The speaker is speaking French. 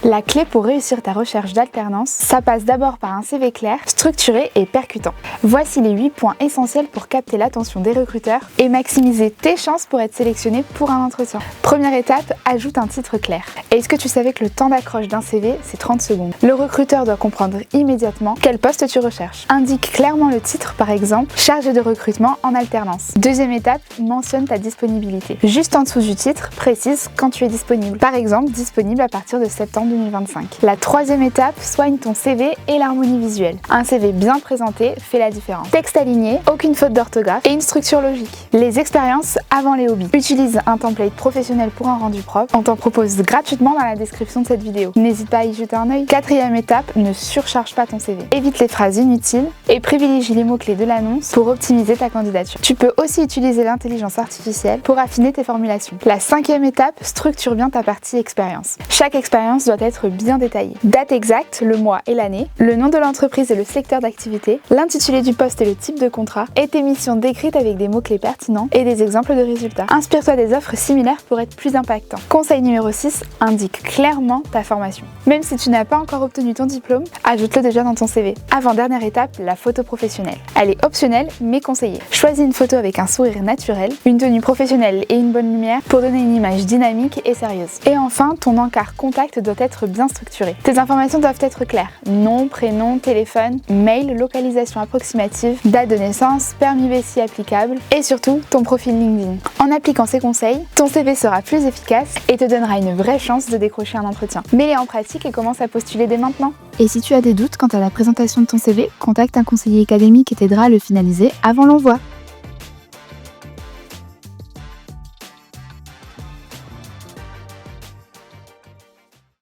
La clé pour réussir ta recherche d'alternance, ça passe d'abord par un CV clair, structuré et percutant. Voici les 8 points essentiels pour capter l'attention des recruteurs et maximiser tes chances pour être sélectionné pour un entretien. Première étape, ajoute un titre clair. Est-ce que tu savais que le temps d'accroche d'un CV, c'est 30 secondes? Le recruteur doit comprendre immédiatement quel poste tu recherches. Indique clairement le titre, par exemple, chargé de recrutement en alternance. Deuxième étape, mentionne ta disponibilité. Juste en dessous du titre, précise quand tu es disponible. Par exemple, disponible à partir de septembre 2025. La troisième étape, soigne ton CV et l'harmonie visuelle. Un CV bien présenté fait la différence. Texte aligné, aucune faute d'orthographe et une structure logique. Les expériences avant les hobbies. Utilise un template professionnel pour un rendu propre. On t'en propose gratuitement dans la description de cette vidéo. N'hésite pas à y jeter un œil. Quatrième étape, ne surcharge pas ton CV. Évite les phrases inutiles et privilégie les mots-clés de l'annonce pour optimiser ta candidature. Tu peux aussi utiliser l'intelligence artificielle pour affiner tes formulations. La cinquième étape, structure bien ta partie expérience. Chaque expérience doit être bien détaillée. Date exacte, le mois et l'année, le nom de l'entreprise et le secteur d'activité, l'intitulé du poste et le type de contrat, et tes missions décrites avec des mots-clés pertinents et des exemples de résultats. Inspire-toi des offres similaires pour être plus impactant. Conseil numéro 6, indique clairement ta formation. Même si tu n'as pas encore obtenu ton diplôme, ajoute-le déjà dans ton CV. Avant-dernière étape, la photo professionnelle. Elle est optionnelle mais conseillée. Choisis une photo avec un sourire naturel, une tenue professionnelle et une bonne lumière pour donner une image dynamique et sérieuse. Et enfin, ton encart contact doit être bien structuré. Tes informations doivent être claires. Nom, prénom, téléphone, mail, localisation approximative, date de naissance, permis B si applicable et surtout ton profil LinkedIn. En appliquant ces conseils, ton CV sera plus efficace et te donnera une vraie chance de décrocher un entretien. Mets-les en pratique et commence à postuler dès maintenant. Et si tu as des doutes quant à la présentation de ton CV, contacte un conseiller académique et t'aidera à le finaliser avant l'envoi.